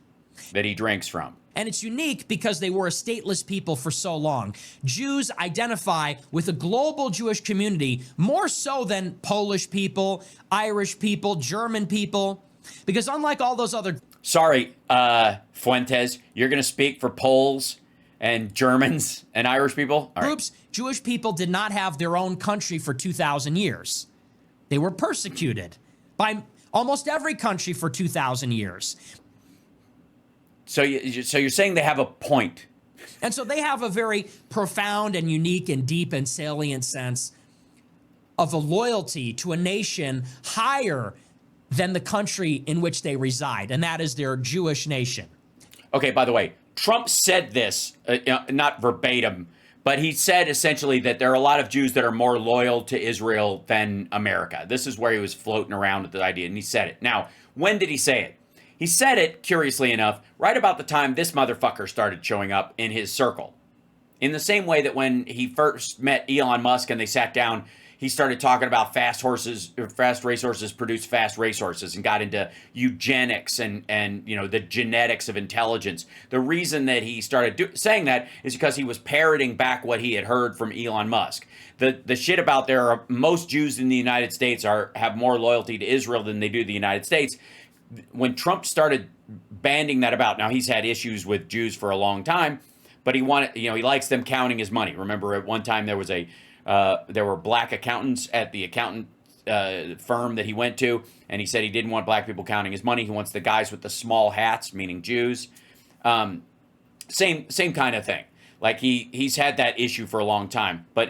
That he drinks from. And it's unique because they were a stateless people for so long. Jews identify with a global Jewish community more so than Polish people, Irish people, German people. Because unlike all those other... Sorry, Fuentes, you're going to speak for Poles and Germans and Irish people? All groups, right. Jewish people did not have their own country for 2,000 years. They were persecuted by almost every country for 2,000 years. So you're saying they have a point. And so they have a very profound and unique and deep and salient sense of a loyalty to a nation higher than the country in which they reside, and that is their Jewish nation. Okay, by the way, Trump said this, not verbatim, but he said essentially that there are a lot of Jews that are more loyal to Israel than America. This is where he was floating around with the idea, and he said it. Now, when did he say it? He said it, curiously enough, right about the time this motherfucker started showing up in his circle. In the same way that when he first met Elon Musk and they sat down, he started talking about fast racehorses produce fast racehorses, and got into eugenics and you know, the genetics of intelligence. The reason that he started saying that is because he was parroting back what he had heard from Elon Musk. The shit about most Jews in the United States have more loyalty to Israel than they do the United States. When Trump started banding that about, now he's had issues with Jews for a long time, but he likes them counting his money. Remember, at one time there were black accountants at the accountant firm that he went to, and he said he didn't want black people counting his money. He wants the guys with the small hats, meaning Jews. Same kind of thing. Like he's had that issue for a long time, but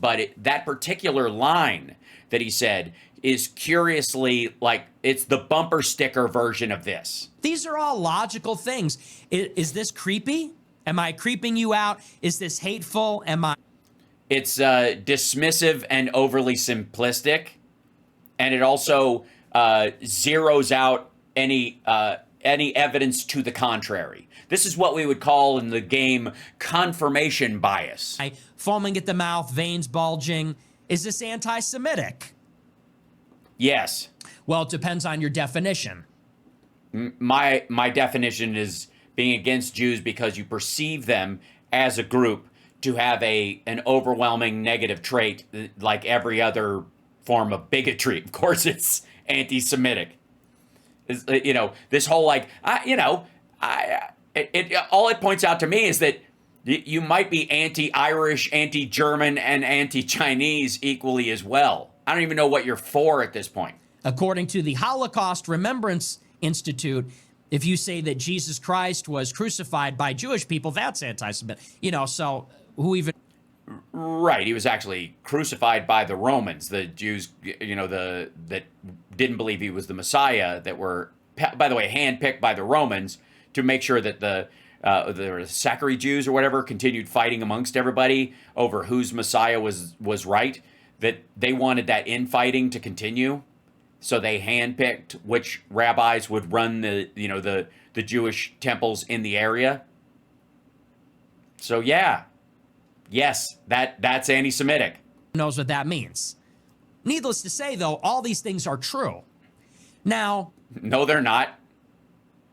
that particular line that he said is curiously like it's the bumper sticker version of this. These are all logical things. Is this creepy? Am I creeping you out? Is this hateful? It's dismissive and overly simplistic, and it also zeroes out any evidence to the contrary. This is what we would call in the game confirmation bias. Foaming at the mouth, veins bulging. Is this anti-Semitic? Yes. Well, it depends on your definition. My definition is being against Jews because you perceive them as a group to have an overwhelming negative trait, like every other form of bigotry. Of course, it's anti-Semitic. This whole all it points out to me is that you might be anti-Irish, anti-German, and anti-Chinese equally as well. I don't even know what you're for at this point. According to the Holocaust Remembrance Institute, if you say that Jesus Christ was crucified by Jewish people, that's anti-Semitic. So who even... Right, he was actually crucified by the Romans, the Jews, that didn't believe he was the Messiah, that were, by the way, handpicked by the Romans to make sure that the Zachary Jews or whatever continued fighting amongst everybody over whose Messiah was right, that they wanted that infighting to continue. So they handpicked which rabbis would run the Jewish temples in the area. So yeah. Yes, that's anti-Semitic. Knows what that means. Needless to say, though, all these things are true. Now... No, they're not.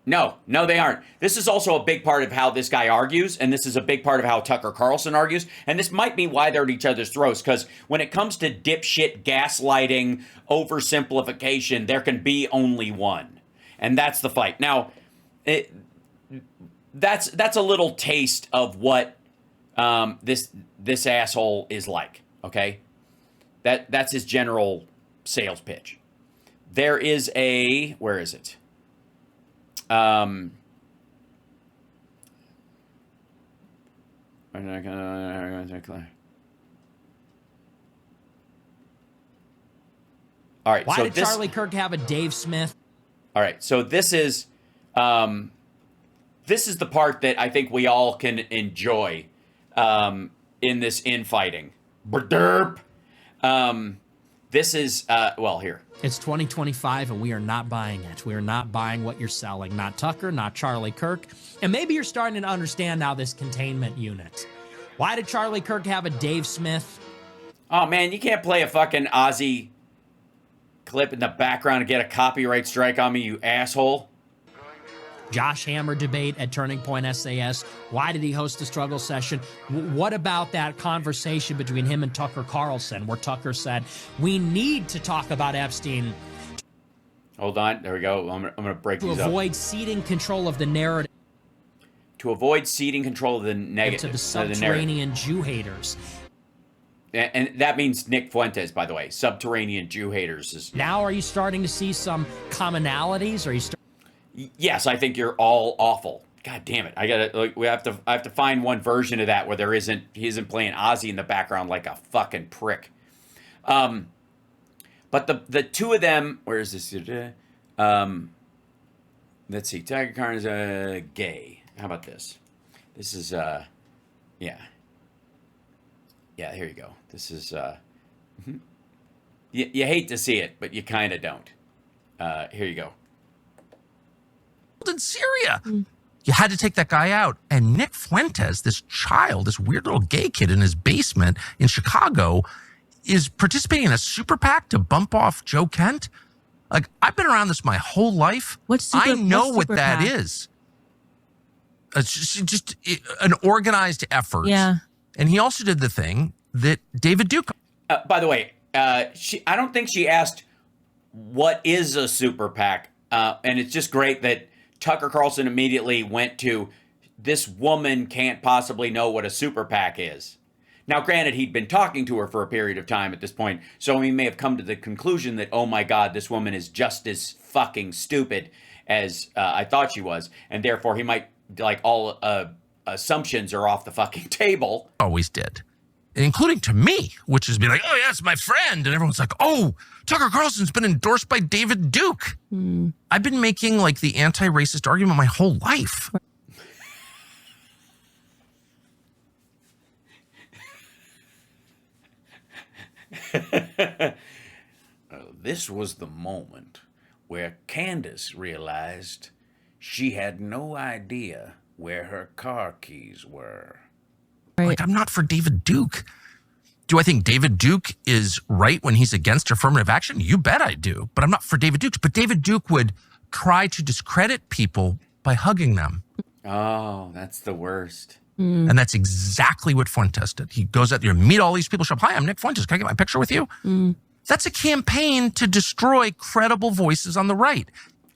No, they aren't. This is also a big part of how this guy argues, and this is a big part of how Tucker Carlson argues, and this might be why they're at each other's throats, because when it comes to dipshit gaslighting, oversimplification, there can be only one, and that's the fight. Now, that's a little taste of what this asshole is like, okay? That's his general sales pitch. There is where is it? All right. Why did Charlie Kirk have a Dave Smith? All right. So this is the part that I think we all can enjoy in this infighting. Derp. This is here. It's 2025 and we are not buying it. We are not buying what you're selling. Not Tucker, not Charlie Kirk. And maybe you're starting to understand now this containment unit. Why did Charlie Kirk have a Dave Smith? Oh man, you can't play a fucking Ozzy clip in the background and get a copyright strike on me, you asshole. Josh Hammer debate at Turning Point SAS. Why did he host a struggle session? What about that conversation between him and Tucker Carlson, where Tucker said, we need to talk about Epstein. Hold on. There we go. I'm going to break these up. To avoid ceding control of the narrative. To avoid ceding control of the negative. To the subterranean Jew haters. And that means Nick Fuentes, by the way. Subterranean Jew haters. Now are you starting to see some commonalities? Or are you Yes, I think you're all awful. God damn it! I have to find one version of that where he isn't playing Ozzy in the background like a fucking prick. But But the two of them, where is this? Let's see. Tiger Khan is gay. How about this? This is yeah. Yeah, here you go. This is you hate to see it, but you kind of don't. Here you go. In Syria. You had to take that guy out. And Nick Fuentes, this child, this weird little gay kid in his basement in Chicago, is participating in a super PAC to bump off Joe Kent. Like, I've been around this my whole life. I know what that is. It's just an organized effort. Yeah. And he also did the thing that David Duke. By the way, I don't think she asked what is a super PAC. And it's just great that Tucker Carlson immediately went to, this woman can't possibly know what a super PAC is. Now, granted, he'd been talking to her for a period of time at this point, so he may have come to the conclusion that, oh my God, this woman is just as fucking stupid as I thought she was, and therefore he might, like, all assumptions are off the fucking table. Always did. Including to me, which is being like, oh, yeah, it's my friend. And everyone's like, oh, Tucker Carlson's been endorsed by David Duke. I've been making, like, the anti-racist argument my whole life. This was the moment where Candace realized she had no idea where her car keys were. Like, I'm not for David Duke. Do I think David Duke is right when he's against affirmative action? You bet I do. But I'm not for David Duke. But David Duke would try to discredit people by hugging them. Oh, that's the worst. And that's exactly what Fuentes did. He goes out there, meet all these people, show up, hi, I'm Nick Fuentes. Can I get my picture with you? That's a campaign to destroy credible voices on the right.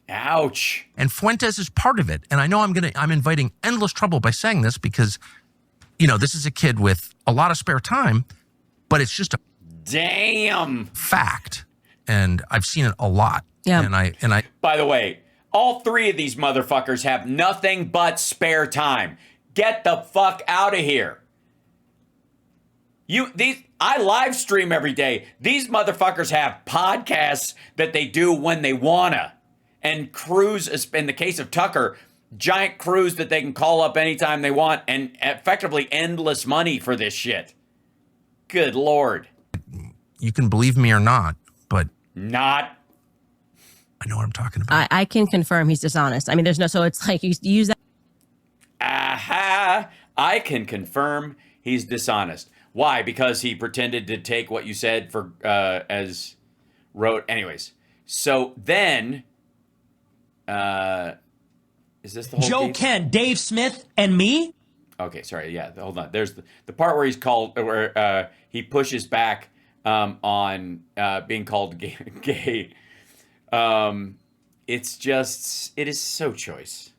Ouch. And Fuentes is part of it. And I know I'm inviting endless trouble by saying this because, you know, this is a kid with a lot of spare time, but it's just a damn fact. And I've seen it a lot. Yeah. And I By the way, all three of these motherfuckers have nothing but spare time. Get the fuck out of here. I live stream every day. These motherfuckers have podcasts that they do when they wanna. And crews, in the case of Tucker, giant crews that they can call up anytime they want, and effectively endless money for this shit. Good Lord. You can believe me or not, but not. I know what I'm talking about. I can confirm he's dishonest. I mean, there's no, so it's like you use that. Aha! I can confirm he's dishonest. Why? Because he pretended to take what you said for as wrote. Anyways, so then, is this the whole Joe case? Kent, Dave Smith, and me? Okay, sorry. Yeah, hold on. There's the part where he's called, where he pushes back on being called gay. It's just, it is so choice.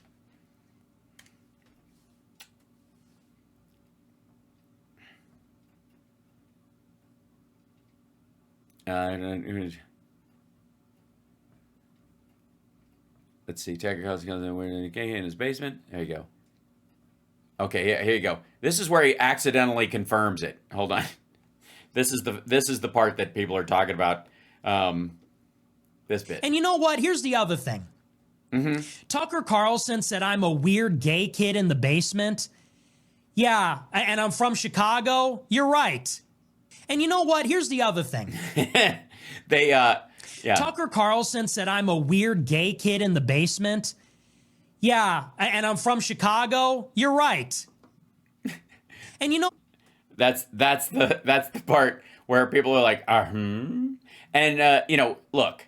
Let's see. Tucker Carlson comes in gay in his basement. There you go. Okay, yeah, here you go. This is where he accidentally confirms it. Hold on. This is the part that people are talking about. This bit. And you know what? Here's the other thing. Tucker Carlson said I'm a weird gay kid in the basement. Yeah, and I'm from Chicago. You're right. And you know what? Here's the other thing. Yeah. Tucker Carlson said I'm a weird gay kid in the basement. Yeah, and I'm from Chicago. You're right. And you know, that's the part where people are like, And you know, look,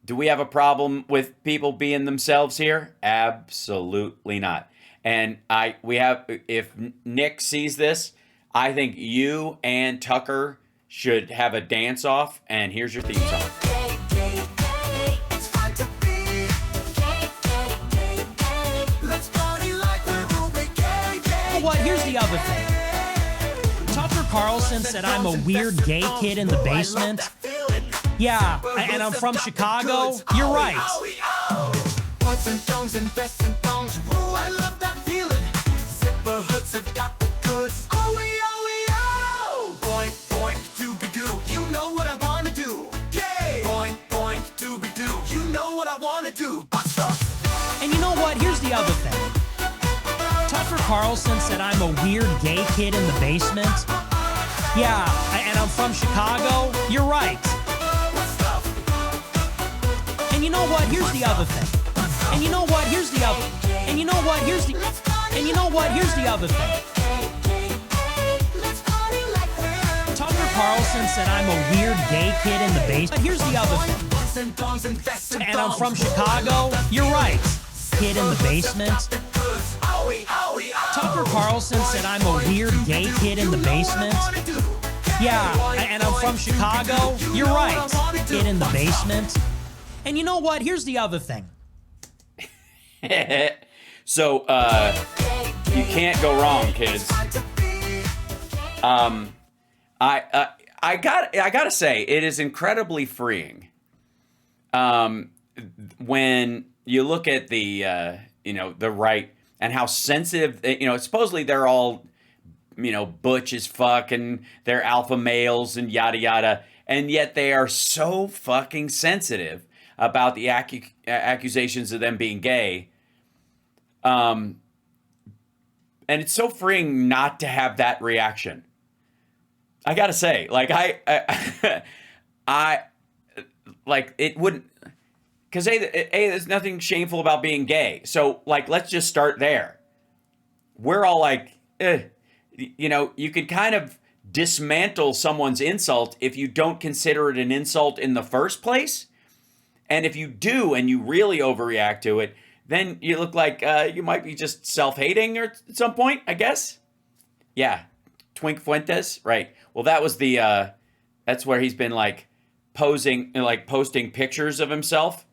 do we have a problem with people being themselves here? Absolutely not. And if Nick sees this, I think you and Tucker should have a dance off, and here's your theme song. what? Here's the other thing. Tucker Carlson said I'm a weird gay kid in the basement. Yeah, and I'm from Chicago. You're right. Points and tongues and vests and thongs. Ooh, I love that feeling. Zipper hoods have got the goods. Oh, we, oh, we, oh. Point, point, to be do. You know what I wanna do. Gay, Carlson said I'm a weird gay kid in the basement. Yeah, and I'm from Chicago. You're right. And you know what? Here's the other thing. And you know what? Here's the other. And you know what? Here's the. And you know what? Here's the other thing. Tucker Carlson said I'm a weird gay kid in the basement. Here's the other thing. And I'm from Chicago. You're right. Kid in the basement. Tucker Carlson said I'm a weird gay kid in the basement. Yeah, and I'm from Chicago. You're right. Kid in the basement. And you know what? Here's the other thing. So, you can't go wrong, kids. I gotta say, it is incredibly freeing. When you look at the the right and how sensitive, supposedly they're all, butch as fuck and they're alpha males and yada yada, and yet they are so fucking sensitive about the accusations of them being gay. And it's so freeing not to have that reaction. I gotta say, like, I like, it wouldn't, because there's nothing shameful about being gay. So, like, let's just start there. We're all like, you could kind of dismantle someone's insult if you don't consider it an insult in the first place. And if you do and you really overreact to it, then you look like you might be just self-hating at some point, I guess. Yeah. Twink Fuentes, right. Well, that was that's where he's been like posting pictures of himself.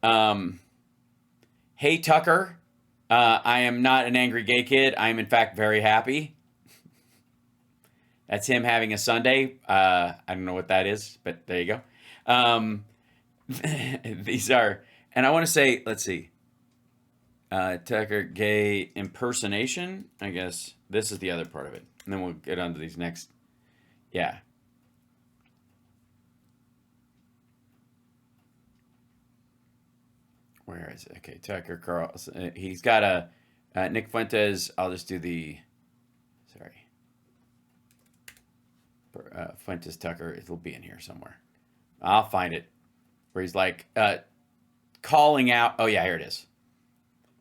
Hey, Tucker, I am not an angry gay kid. I am in fact very happy. That's him having a Sunday. I don't know what that is, but there you go. These are, and I want to say, let's see. Tucker gay impersonation. I guess this is the other part of it. And then we'll get on to these next. Yeah. Where is it? Okay, Tucker Carlson. He's got a Nick Fuentes. I'll just do the. Sorry. Fuentes Tucker. It'll be in here somewhere. I'll find it. Where he's like calling out. Oh yeah, here it is.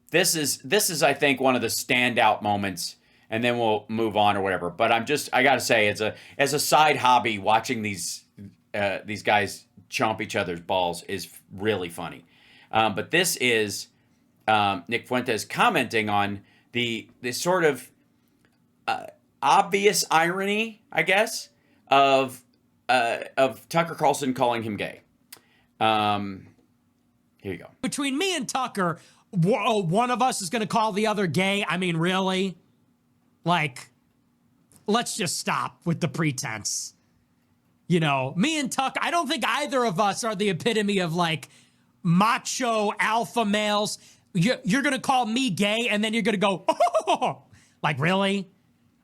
This is I think one of the standout moments, and then we'll move on or whatever. But I gotta say, as a side hobby, watching these guys chomp each other's balls is really funny. But this is Nick Fuentes commenting on this sort of obvious irony, I guess, of Tucker Carlson calling him gay. Here you go. Between me and Tucker, one of us is going to call the other gay. I mean, really? Like, let's just stop with the pretense. Me and Tucker, I don't think either of us are the epitome of like macho alpha males. You're going to call me gay and then you're going to go, oh, like, really?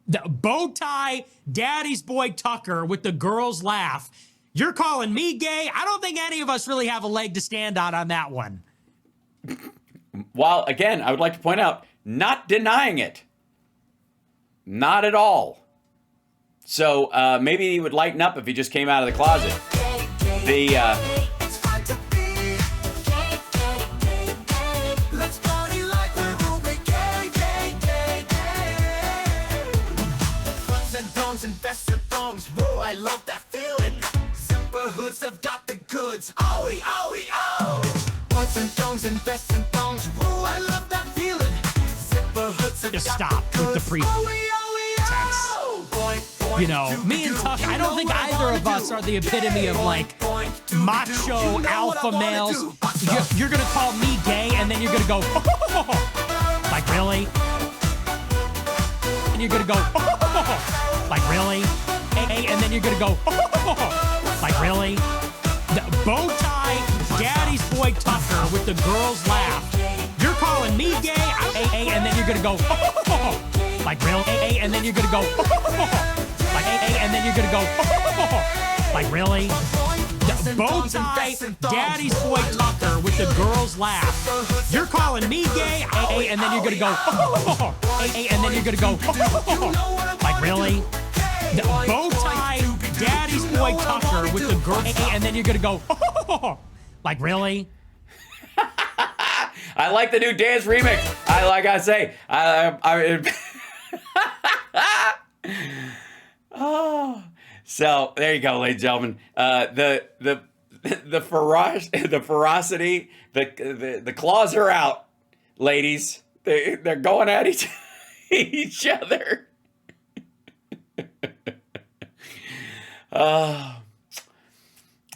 The bow tie daddy's boy Tucker with the girls laugh. You're calling me gay? I don't think any of us really have a leg to stand on that one. While, again, I would like to point out, not denying it. Not at all. So maybe he would lighten up if he just came out of the closet. I love that feeling. Zipper hoods have got the goods. Owie, owie, oh. Boys and thongs and vests and thongs. Woo, I love that feeling. Zipper hoods have Just got stop the with goods. the pre- Owie, owie, oh. Boink, boink, Me and Tuck, I don't think either of us are the epitome of like macho alpha males. You're gonna call me gay and then you're gonna go, oh, like, really? And you're gonna go, oh, like, really? And then you're gonna go, oh, like, really? The bow tie daddy's boy Tucker with the girls laugh. You're calling me gay? And then you're gonna go, oh, like, really? And then you're gonna go, oh, like, and then you're gonna go, oh, like, really? The bow tie daddy's boy Tucker with the girls laugh. You're calling me gay, and then you're gonna go, and then you're gonna go, like really? The bow tie daddy's boy Tucker with the girls, and then you're gonna go, like really? I like the new dance remix. Oh, so there you go, ladies and gentlemen. The ferocity, the claws are out, ladies. They're going at each other.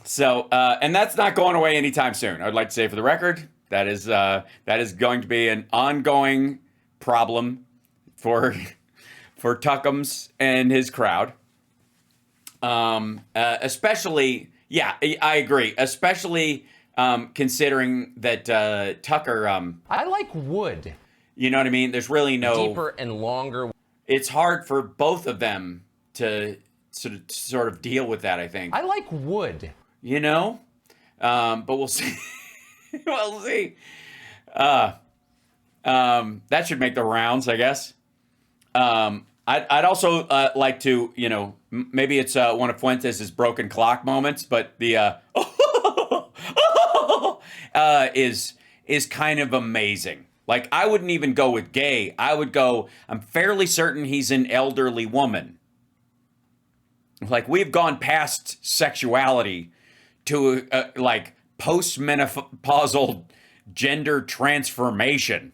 So and that's not going away anytime soon. I'd like to say for the record, that is going to be an ongoing problem for Tuckums and his crowd. Especially, yeah, I agree. Especially considering that Tucker. I like wood. You know what I mean? There's really no deeper and longer. It's hard for both of them to sort of deal with that, I think. I like wood. You know, but we'll see. We'll see. That should make the rounds, I guess. I'd also like to, you know, maybe it's one of Fuentes' broken clock moments, but the is kind of amazing. Like, I wouldn't even go with gay. I would go, I'm fairly certain he's an elderly woman. Like, we've gone past sexuality to like postmenopausal gender transformation.